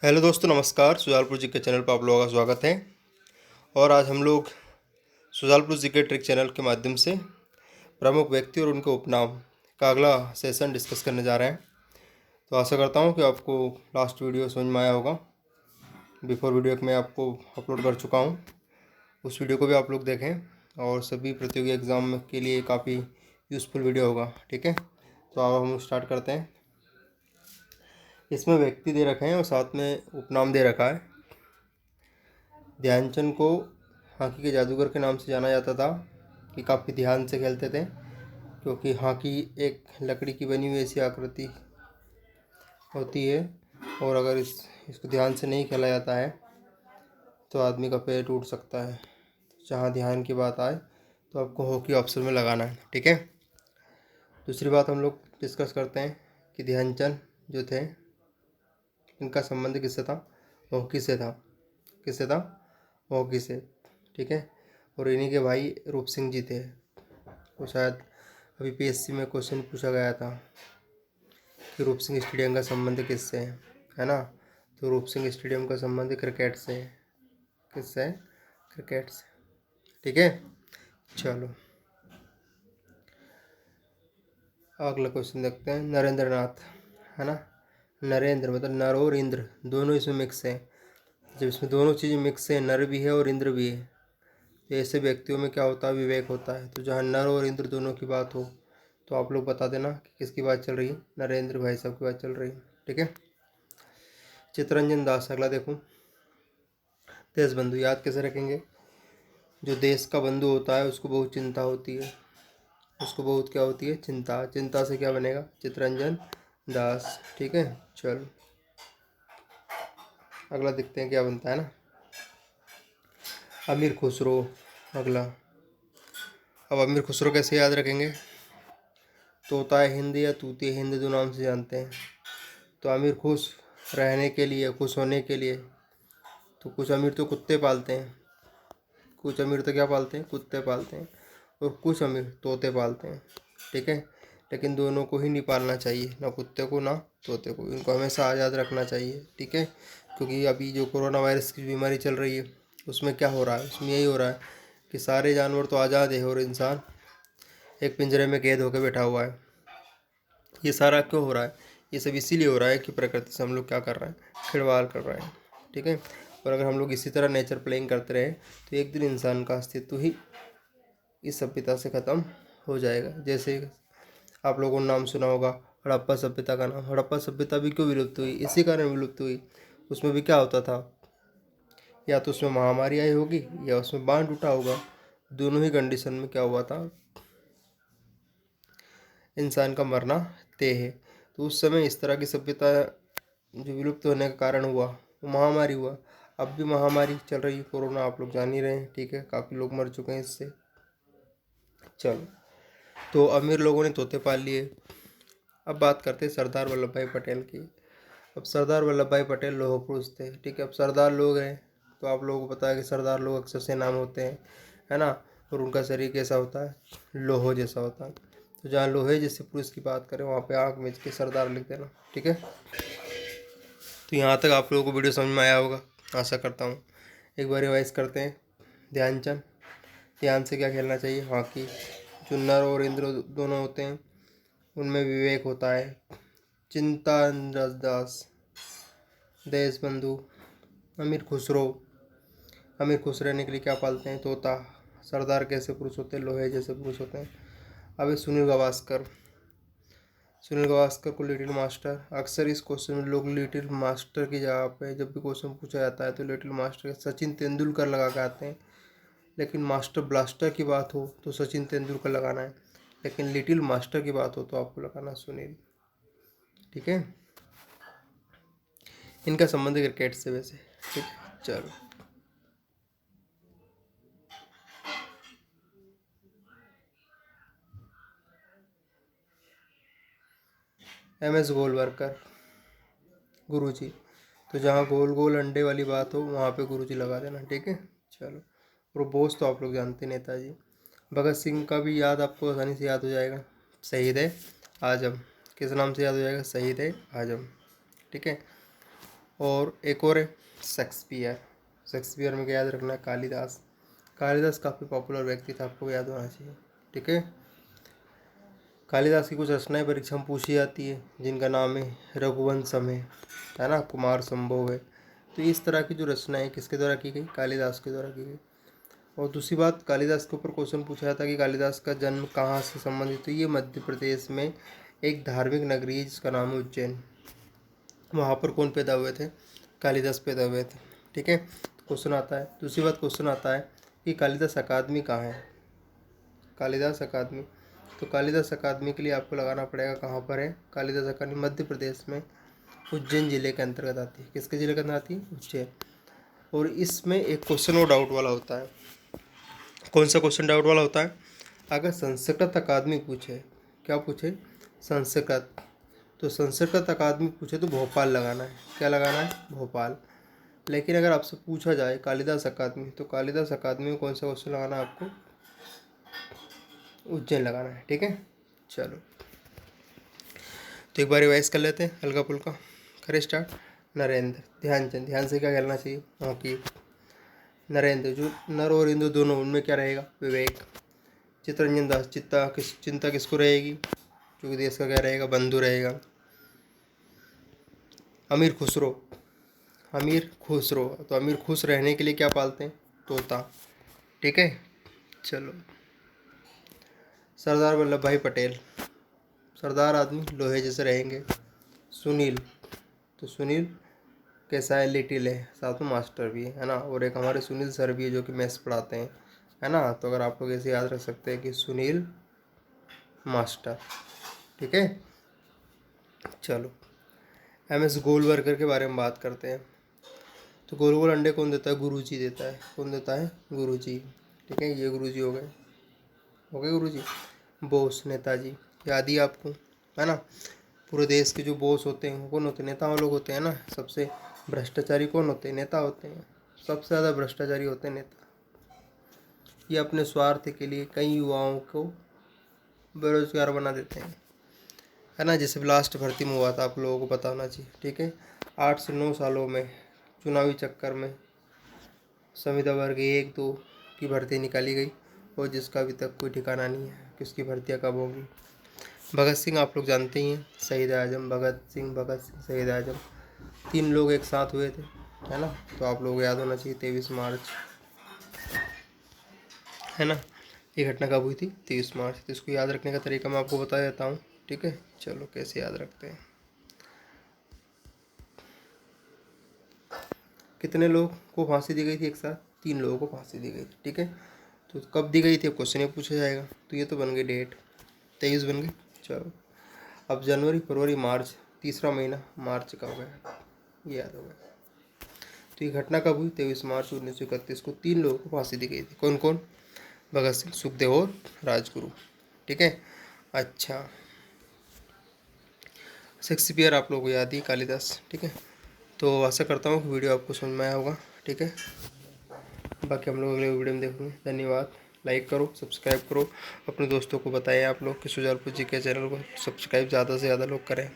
Hello दोस्तों, नमस्कार। सुजालपुर जी के चैनल पर आप लोगों का स्वागत है। और आज हम लोग सुजालपुर जी के ट्रिक चैनल के माध्यम से प्रमुख व्यक्ति और उनके उपनाम का अगला सेशन डिस्कस करने जा रहे हैं। तो आशा करता हूं कि आपको लास्ट वीडियो समझ में आया होगा। बिफोर वीडियो मैं आपको अपलोड कर चुका हूं, उस वीडियो को भी आप लोग देखें और सभी प्रतियोगी एग्ज़ाम के लिए काफ़ी यूज़फुल वीडियो होगा। ठीक है, तो अब हम स्टार्ट करते हैं। इसमें व्यक्ति दे रखे हैं और साथ में उपनाम दे रखा है। ध्यानचंद को हॉकी के जादूगर के नाम से जाना जाता था कि काफ़ी ध्यान से खेलते थे, क्योंकि हॉकी एक लकड़ी की बनी हुई ऐसी आकृति होती है और अगर इसको ध्यान से नहीं खेला जाता है तो आदमी का पैर टूट सकता है। जहाँ ध्यान की बात आए तो आपको हॉकी ऑप्शन में लगाना है। ठीक है, दूसरी बात हम लोग डिस्कस करते हैं कि ध्यानचंद जो थे, इनका संबंध किससे था? हॉकी से था। किससे था? हॉकी से। ठीक है, और इन्हीं के भाई रूप सिंह जी थे। वो शायद अभी पीएससी में क्वेश्चन पूछा गया था कि रूप सिंह स्टेडियम का संबंध किससे है ना? तो रूप सिंह स्टेडियम का संबंध क्रिकेट से है। किससे है? क्रिकेट से। ठीक है, चलो अगला क्वेश्चन देखते हैं। नरेंद्र नाथ, है ना? नरेंद्र मतलब नर और इंद्र दोनों इसमें मिक्स है। जब इसमें दोनों चीज़ें मिक्स है, नर भी है और इंद्र भी है, तो ऐसे व्यक्तियों में क्या होता है? विवेक होता है। तो जहाँ नर और इंद्र दोनों की बात हो तो आप लोग बता देना कि किसकी बात चल रही है। नरेंद्र भाई साहब की बात चल रही है। ठीक है, चित्तरंजन दास अगला देखो। देश बंधु याद कैसे रखेंगे? जो देश का बंधु होता है उसको बहुत चिंता होती है। उसको बहुत क्या होती है? चिंता। चिंता से क्या बनेगा? चित्तरंजन दास। ठीक है, चलो अगला देखते हैं क्या बनता है ना। अमीर खुसरो अगला। अब अमीर खुसरो कैसे याद रखेंगे? तोता हिंद या तूती हिंद दो नाम से जानते हैं। तो अमीर खुश रहने के लिए, खुश होने के लिए, तो कुछ अमीर तो कुत्ते पालते हैं। कुछ अमीर तो क्या पालते हैं? कुत्ते पालते हैं। और कुछ अमीर तोते पालते हैं। ठीक है, लेकिन दोनों को ही नहीं पालना चाहिए, ना कुत्ते को ना तोते को। इनको हमेशा आज़ाद रखना चाहिए। ठीक है, क्योंकि अभी जो कोरोना वायरस की बीमारी चल रही है उसमें क्या हो रहा है? उसमें यही हो रहा है कि सारे जानवर तो आज़ाद है और इंसान एक पिंजरे में कैद होकर बैठा हुआ है। ये सारा क्यों हो रहा है? ये सब इसीलिए हो रहा है कि प्रकृति से हम लोग क्या कर रहे हैं? खिलवाड़ कर रहे हैं। ठीक है, और अगर हम लोग इसी तरह नेचर प्लेइंग करते रहे तो एक दिन इंसान का अस्तित्व ही इस सभ्यता से ख़त्म हो जाएगा। जैसे आप लोगों ने नाम सुना होगा हड़प्पा सभ्यता का नाम। हड़प्पा सभ्यता भी क्यों विलुप्त हुई? इसी कारण विलुप्त हुई। उसमें भी क्या होता था? या तो उसमें महामारी आई होगी या उसमें बांध टूटा होगा। दोनों ही कंडीशन में क्या हुआ था? इंसान का मरना तय है। तो उस समय इस तरह की सभ्यता जो विलुप्त होने का कारण हुआ वो महामारी हुआ। अब भी महामारी चल रही है, कोरोना, आप लोग जान ही रहे हैं। ठीक है, काफ़ी लोग मर चुके हैं इससे। चलो, तो अमीर लोगों ने तोते पाल लिए। अब बात करते हैं सरदार वल्लभ भाई पटेल की। अब सरदार वल्लभ भाई पटेल लौह पुरुष थे। ठीक है, अब सरदार लोग हैं तो आप लोगों को पता है कि सरदार लोग अक्सर सेना में होते हैं, है ना? और उनका शरीर कैसा होता है? लोहो जैसा होता है। तो जहाँ लोहे जैसे पुरुष की बात करें वहाँ पे आँख मीच के सरदार लिख देना। ठीक है, तो यहाँ तक आप लोगों को वीडियो समझ में आया होगा, आशा करता हूँ। एक बार रिवाइज करते हैं। ध्यानचंद, ध्यान से क्या खेलना चाहिए? हॉकी। जो नर और इंद्र दोनों होते हैं उनमें विवेक होता है। चिंता दास, देश बंधु, अमीर खुसरो। अमीर खुश रहने के लिए क्या पालते हैं? तोता। सरदार कैसे पुरुष होते हैं? लोहे जैसे पुरुष होते हैं। अब ये सुनील गावस्कर। सुनील गावस्कर को लिटिल मास्टर, अक्सर इस क्वेश्चन में लोग लिटिल मास्टर की जगह पे जब भी क्वेश्चन पूछा जाता है तो लिटिल मास्टर सचिन तेंदुलकर लगा के आते हैं। लेकिन मास्टर ब्लास्टर की बात हो तो सचिन तेंदुलकर लगाना है, लेकिन लिटिल मास्टर की बात हो तो आपको लगाना सुनील। ठीक है, इनका संबंध क्रिकेट से वैसे। ठीक है, चलो MS गोलवरकर, गुरुजी। तो जहाँ गोल गोल अंडे वाली बात हो वहाँ पे गुरुजी लगा देना। ठीक है, चलो। और बोस तो आप लोग जानते, नेताजी। भगत सिंह का भी याद आपको आसानी से याद हो जाएगा। शहीद-ए-आज़म। किस नाम से याद हो जाएगा? शहीद-ए-आज़म। ठीक है, और एक और है शेक्सपियर। शेक्सपियर में क्या याद रखना है, कालिदास। कालिदास काफ़ी पॉपुलर व्यक्ति था, आपको याद होना चाहिए, ठीक है। कालिदास की कुछ रचनाएं परीक्षा में पूछी जाती है, जिनका नाम है रघुवंशम है ना, कुमार संभव है। तो इस तरह की जो रचनाएं किसके द्वारा की गई, कालिदास के द्वारा की गई। और दूसरी बात, कालिदास के ऊपर क्वेश्चन पूछा जाता है कि कालिदास का जन्म कहाँ से संबंधित, तो ये मध्य प्रदेश में एक धार्मिक नगरी है जिसका नाम है उज्जैन। वहाँ पर कौन पैदा हुए थे, कालिदास पैदा हुए थे, ठीक है। क्वेश्चन आता है। दूसरी बात, क्वेश्चन आता है कि कालिदास अकादमी कहाँ है, कालिदास अकादमी। तो कालिदास अकादमी के लिए आपको लगाना पड़ेगा कहाँ पर है, कालिदास अकादमी मध्य प्रदेश में उज्जैन जिले के अंतर्गत आती है। किसके जिले के अंतर्गत आती है, उज्जैन। और इसमें एक क्वेश्चन और डाउट वाला होता है। कौन सा क्वेश्चन डाउट वाला होता है, अगर संस्कृत अकादमी पूछे, क्या पूछे, संस्कृत, तो संस्कृत अकादमी पूछे तो भोपाल लगाना है। क्या लगाना है, भोपाल। लेकिन अगर आपसे पूछा जाए कालिदास अकादमी, तो कालिदास अकादमी में कौन सा क्वेश्चन लगाना है आपको, उज्जैन लगाना है, ठीक है। चलो, तो एक बार रिवाइज कर लेते हैं हल्का फुल्का, करें स्टार्ट। नरेंद्र, ध्यानचंद, ध्यान से क्या कहना चाहिए, हॉकी। नरेंद्र, जो नर और इंद्र दोनों, उनमें क्या रहेगा, विवेक। चित्तरंजन दास, चिंता किसको रहेगी, क्योंकि देश का क्या रहेगा, बंधु रहेगा। अमीर खुसरो, अमीर खुसरो, तो अमीर खुश रहने के लिए क्या पालते हैं, तोता, ठीक है। चलो, सरदार वल्लभ भाई पटेल, सरदार आदमी लोहे जैसे रहेंगे। सुनील, तो सुनील कैसा है, लिटिल है, साथ में मास्टर भी है ना। और एक हमारे सुनील सर भी है जो कि मैथ्स पढ़ाते हैं, है ना। तो अगर आप लोग ऐसे याद रख सकते हैं कि सुनील मास्टर, ठीक है। चलो, MS गोलवर्कर के बारे में बात करते हैं। तो गोल गोल अंडे कौन देता है, गुरुजी देता है। कौन देता है, गुरुजी, ठीक है। ये गुरुजी हो गए, गुरुजी। बोस, नेताजी, याद ही आपको, है ना। पूरे देश के जो बॉस होते हैं वो कौन होते हैं, नेता लोग होते हैं ना। सबसे भ्रष्टाचारी कौन होते हैं, नेता होते हैं। सबसे ज़्यादा भ्रष्टाचारी होते हैं नेता। ये अपने स्वार्थ के लिए कई युवाओं को बेरोजगार बना देते हैं, है ना। जैसे लास्ट भर्ती में हुआ था, आप लोगों को पता होना चाहिए, ठीक है। 8 से 9 सालों में चुनावी चक्कर में संविदा वर्ग 1-2 की भर्ती निकाली गई, और जिसका अभी तक कोई ठिकाना नहीं है कि उसकी भर्तियाँ कब होंगी। भगत सिंह आप लोग जानते ही हैं, शहीद आजम भगत सिंह शहीद आजम, 3 लोग एक साथ हुए थे, है ना। तो आप लोगों को याद होना चाहिए 23 मार्च, है ना। ये घटना कब हुई थी, 23 मार्च। तो इसको याद रखने का तरीका मैं आपको बता देता हूँ, ठीक है। चलो, कैसे याद रखते हैं। कितने लोग को फांसी दी गई थी एक साथ, 3 लोगों को फांसी दी गई थी, ठीक है। तो कब दी गई थी, अब क्वेश्चन ये पूछा जाएगा। तो ये तो बन गई डेट, 23 बन गई। चलो, अब जनवरी फरवरी मार्च, तीसरा महीना मार्च का हो गया, ये याद हो गया। तो ये घटना कब हुई, 23 मार्च 1931 को 3 लोगों को फांसी दी गई थी। कौन कौन, भगत सिंह, सुखदेव और राजगुरु, ठीक है। अच्छा, शेक्सपियर आप लोगों को याद ही, कालिदास, ठीक है। तो आशा करता हूँ कि वीडियो आपको समझ में आया होगा, ठीक है। बाकी हम लोग अगले वीडियो में देखेंगे। धन्यवाद। लाइक करो, सब्सक्राइब करो, अपने दोस्तों को बताएं आप लोग कि सुजालपुर जी के चैनल को सब्सक्राइब ज़्यादा से ज़्यादा लोग करें।